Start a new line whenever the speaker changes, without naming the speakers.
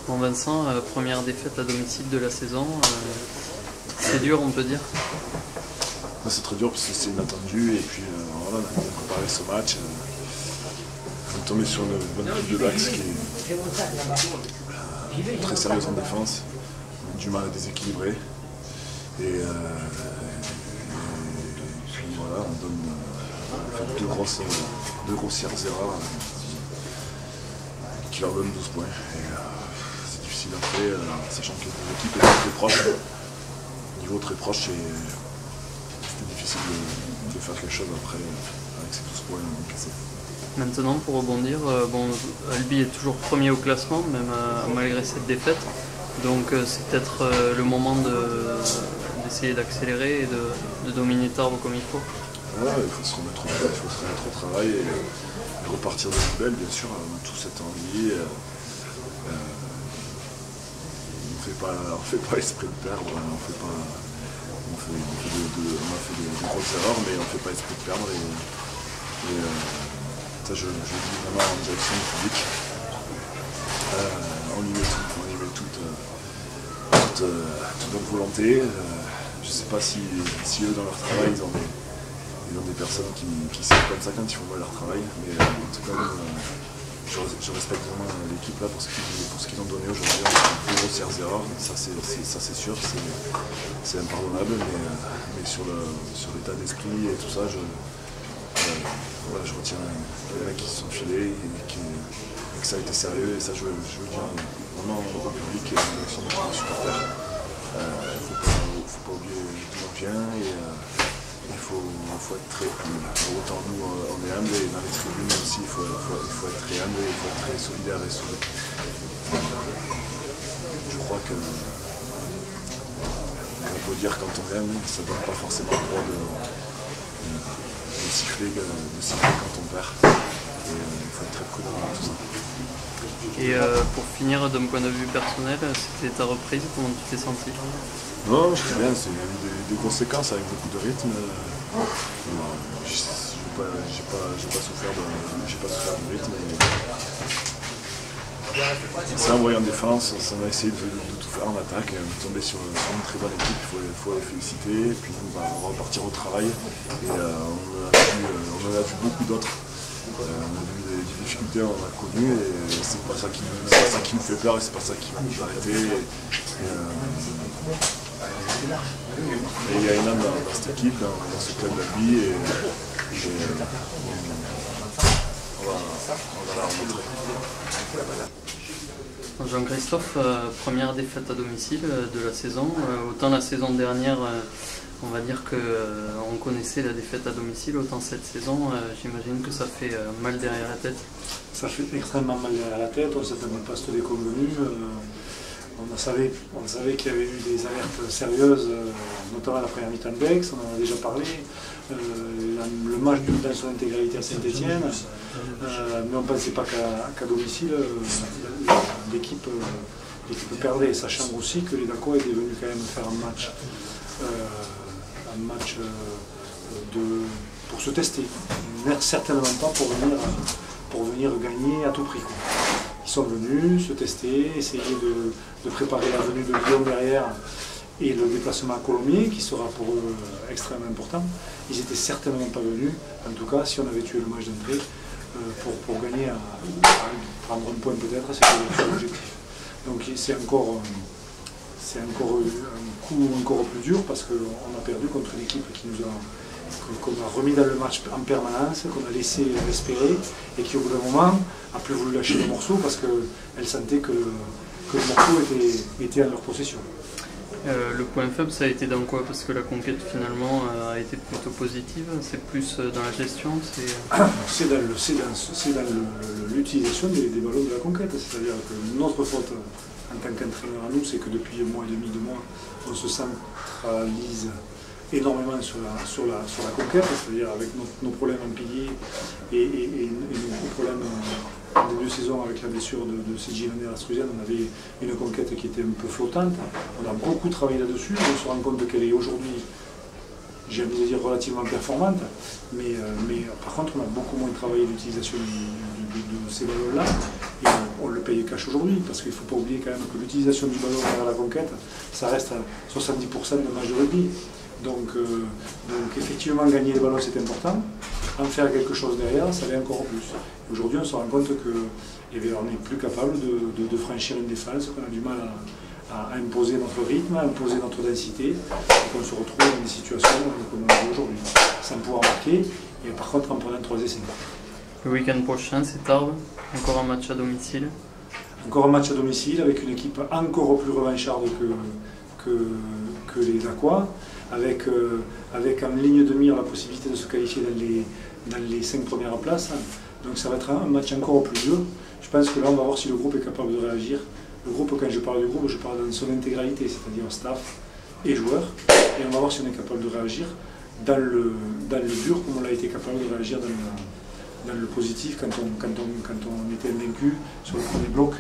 Bon Vincent, première défaite à domicile de la saison, c'est dur on peut dire.
C'est très dur parce que c'est inattendu et puis voilà, on a préparé ce match. On est tombé sur une bonne équipe de Dax qui est très sérieuse en défense, on a du mal à déséquilibrer. Et puis voilà, on fait deux grossières erreurs qui leur donnent 12 points. C'est difficile après, sachant que les équipes étaient très proches, niveau très proche, c'était difficile de faire quelque chose après avec ces 12 points cassés.
Maintenant pour rebondir, Albi est toujours premier au classement, même malgré cette défaite. Donc c'est peut-être le moment d'essayer d'accélérer et de dominer Tarbes comme il faut.
Voilà, il faut se remettre au travail et repartir de plus belle, bien sûr. On a tous cette envie. On ne fait pas esprit de perdre. On a fait des grosses erreurs, mais on ne fait pas esprit de perdre. Ça, je le dis vraiment en direction du public. On y met toute notre volonté. Je ne sais pas si eux, dans leur travail, ils ont des personnes qui savent comme ça quand ils font mal leur travail. Mais en tout cas, je respecte vraiment l'équipe là pour ce qu'ils ont donné aujourd'hui. On a fait de grossières erreurs, ça c'est sûr, c'est impardonnable. Mais sur l'état d'esprit et tout ça, voilà, je retiens les mecs qui se sont filés et que ça a été sérieux. Et ça, je veux dire vraiment au public et à nos supporters. Il ne faut pas oublier d'où on vient et il faut être très humble. Autant nous on est humble et dans les tribunes aussi il faut être très humble et il faut être très solidaire et soudé. Je crois que on peut dire quand on aime, ça ne donne pas forcément le droit de siffler quand on perd. Et il faut être très prudent dans tout ça.
Et pour finir, d'un point de vue personnel, c'était ta reprise, comment tu t'es senti?
Non, je dis bien, c'est des conséquences avec beaucoup de rythme. J'ai pas souffert du rythme. C'est un voyant en défense, on a essayé de tout faire en attaque. On est tombé sur une très bonne équipe, il faut les féliciter. Et puis on va repartir au travail. Et on en a vu beaucoup d'autres. On a vu des difficultés, on a connu et c'est pas ça qui nous fait peur et c'est pas ça qui va nous arrêter. Et il y a une âme dans cette équipe, dans ce club d'Albi et on va la remontrer.
Jean-Christophe, première défaite à domicile de la saison. Autant la saison dernière, on va dire qu'on connaissait la défaite à domicile, autant cette saison, j'imagine que ça fait mal derrière la tête.
Ça fait extrêmement mal derrière la tête, on ne s'était même pas c'était convenu. On savait qu'il y avait eu des alertes sérieuses, notamment la première mi-temps de Bex, on en a déjà parlé. Le match dans son intégralité à Saint-Etienne, mais on ne pensait pas qu'à domicile, l'équipe perdait, sachant aussi que les Dacois étaient venus quand même faire un match pour se tester, certainement pas pour venir gagner à tout prix. Ils sont venus se tester, essayer de préparer la venue de Lyon derrière et le déplacement à Colomiers qui sera pour eux extrêmement important. Ils n'étaient certainement pas venus, en tout cas si on avait tué le match d'entrée, pour gagner, à prendre un point peut-être, c'était l'objectif. Donc c'est encore un coup encore plus dur parce qu'on a perdu contre une équipe qu'on a remis dans le match en permanence, qu'on a laissé espérer et qui au bout d'un moment a plus voulu lâcher le morceau parce qu'elle sentait que le morceau était en leur possession.
Le point faible, ça a été dans quoi? Parce que la conquête finalement a été plutôt positive, c'est plus dans la gestion?
C'est dans l'utilisation des ballons de la conquête, c'est-à-dire que notre faute en tant qu'entraîneur à nous, c'est que depuis un mois et demi, 2 mois, on se centralise énormément sur la conquête, c'est-à-dire avec nos problèmes en pilier et nos problèmes en début de saison avec la blessure de CJ Lander-Astrusian, on avait une conquête qui était un peu flottante. On a beaucoup travaillé là-dessus, on se rend compte qu'elle est aujourd'hui, j'ai envie de dire, relativement performante, mais par contre on a beaucoup moins travaillé l'utilisation du ces ballons-là. Et on le paye cash aujourd'hui, parce qu'il ne faut pas oublier quand même que l'utilisation du ballon vers la conquête, ça reste à 70% de match de rugby. Donc effectivement, gagner les ballons, c'est important. En faire quelque chose derrière, ça l'est encore plus. Aujourd'hui, on se rend compte qu'on n'est plus capable de franchir une défense, qu'on a du mal à imposer notre rythme, à imposer notre densité, et qu'on se retrouve dans des situations comme on a aujourd'hui, sans pouvoir marquer, et par contre en prenant 3 essais.
Le week-end prochain, c'est Tarbes, encore un match à domicile.
Encore un match à domicile avec une équipe encore plus revancharde que les Aquois, avec en ligne de mire la possibilité de se qualifier dans les 5 premières places. Donc ça va être un match encore plus dur. Je pense que là, on va voir si le groupe est capable de réagir. Le groupe, quand je parle du groupe, je parle dans son intégralité, c'est-à-dire staff et joueurs. Et on va voir si on est capable de réagir dans le dur, comme on a été capable de réagir dans le positif quand on était invaincu sur le premier bloc.